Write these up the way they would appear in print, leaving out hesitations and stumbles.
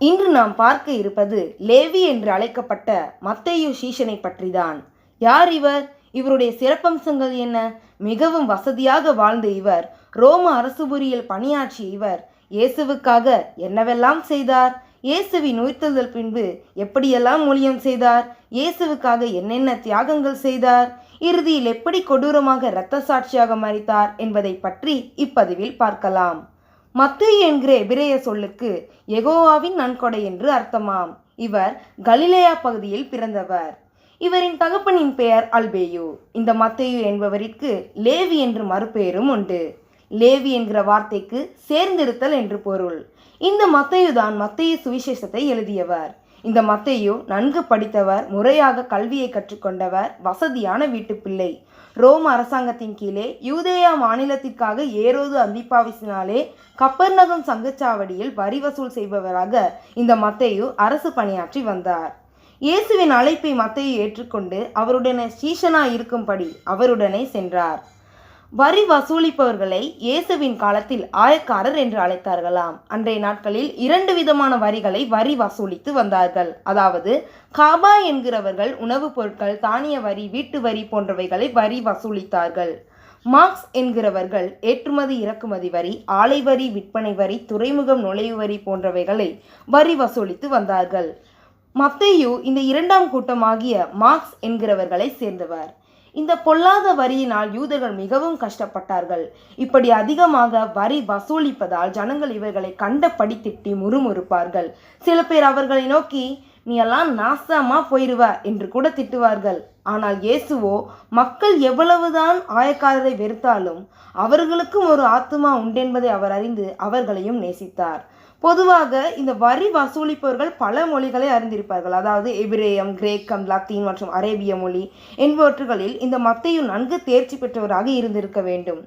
இன்று நாம் பார்க்க இருப்பது லேவி என்று அழைக்கப்பட்ட மத்தேயு சீஷனை பற்றிதான். யார் இவர்? இவருடைய சிறப்பம்சங்கள் என்ன? மிகவும் வசதியாக வாழ்ந்த இவர், ரோம அரசுபுரியில் பணியாற்றிய இவர் இயேசுவுக்காக என்னவெல்லாம் செய்தார்? இயேசுவின் உயிர்த்தெழுதல் பின்பு எப்படியெல்லாம் ஊழியம் செய்தார்? இயேசுவுக்காக என்னென்ன தியாகங்கள் செய்தார்? இறுதியில் எப்படி கொடூரமாக இரத்த சாட்சியாக மரித்தார் என்பதை பற்றி இப்பதிவில் பார்க்கலாம். மத்தேயு என்கிற எபிரேய சொல்லுக்கு யெகோவாவின் நன்கொடை என்று அர்த்தமாம். இவர் கலிலேயா பகுதியில் பிறந்தவர். இவரின் தகப்பனின் பெயர் அல்பேயு. இந்த மத்தேயு என்பவருக்கு லேவி என்று மறுபெயரும் உண்டு. லேவி என்கிற வார்த்தைக்கு சேர்ந்திருத்தல் என்று பொருள். இந்த மத்தேயு தான் மத்தேயு சுவிசேஷத்தை எழுதியவர். இந்த மத்தேயு நன்கு படித்தவர், முறையாக கல்வியை கற்றுக்கொண்டவர், வசதியான வீட்டு பிள்ளை. ரோம அரசாங்கத்தின் கீழே யூதேயா மாநிலத்திற்காக ஏரோது அந்திப்பாவிசினாலே கப்பர்நகம் சங்கச்சாவடியில் வரி வசூல் செய்பவராக இந்த மத்தேயு அரசு பணியாற்றி வந்தார். இயேசுவின் அழைப்பை மத்தேயு ஏற்றுக்கொண்டு அவருடனே சீஷனாய் இருக்கும்படி அவருடனே சென்றார். வரி வசூலிப்பவர்களை இயேசுவின் காலத்தில் ஆயக்காரர் என்று அழைத்தார்களாம். அன்றைய நாட்களில் 2 விதமான வரிகளை வரி வசூலித்து வந்தார்கள். அதாவது, காபா என்கிறவர்கள் உணவுப் பொருட்கள், தானிய வரி, வீட்டு வரி போன்றவைகளை வரி வசூலித்தார்கள். மார்க்ஸ் என்கிறவர்கள் ஏற்றுமதி இறக்குமதி வரி, ஆலை வரி, விற்பனை வரி, துறைமுகம் நுழைவு வரி போன்றவைகளை வரி வசூலித்து வந்தார்கள். மத்தேயு இந்த 2ஆம் கூட்டமாகிய மார்க்ஸ் என்கிறவர்களை சேர்ந்தவர். இந்த பொல்லாத வரியினால் யூதர்கள் மிகவும் கஷ்டப்பட்டார்கள். இப்படி அதிகமாக வரி வசூலிப்பதால் ஜனங்கள் இவர்களை கண்டபடி திட்டி முறுமுறுப்பார்கள். சில பேர் அவர்களை நோக்கி, நீ எல்லாம் நாசமா போயிருவ என்று கூட திட்டுவார்கள். ஆனால் இயேசுவோ மக்கள் எவ்வளவுதான் ஆயக்காரரை வெறுத்தாலும் அவர்களுக்கும் ஒரு ஆத்துமா உண்டென்பதை அவர் அறிந்து அவர்களையும் நேசித்தார். பொதுவாக இந்த வரி வசூலிப்பவர்கள் பல மொழிகளை அறிந்திருப்பார்கள். அதாவது எபிரேயம், கிரேக்கம், லத்தீன் மற்றும் அரேபிய மொழி என்பவற்றுகளில் இந்த மத்தேயு நன்கு தேர்ச்சி பெற்றவராக இருந்திருக்க வேண்டும்.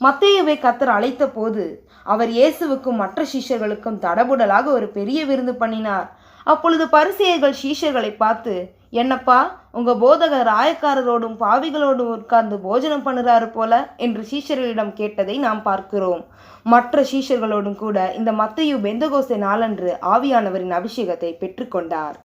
மத்தேயுவை கர்த்தர் அழைத்த போது அவர் இயேசுவுக்கும் மற்ற சீஷர்களுக்கும் தடபுடலாக ஒரு பெரிய விருந்து பண்ணினார். அப்பொழுது பரிசேயர்கள் சீஷர்களை பார்த்து, என்னப்பா, உங்க போதகர் ஆயக்காரரோடும் பாவிகளோடும் உட்கார்ந்து போஜனம் பண்ணுறாரு போல என்று சீஷர்களிடம் கேட்டதை நாம் பார்க்கிறோம். மற்ற சீஷர்களோடும் கூட இந்த மத்தேயு பெந்தகோஸ்தே நாளன்று ஆவியானவரின் அபிஷேகத்தை பெற்றுக்கொண்டார்.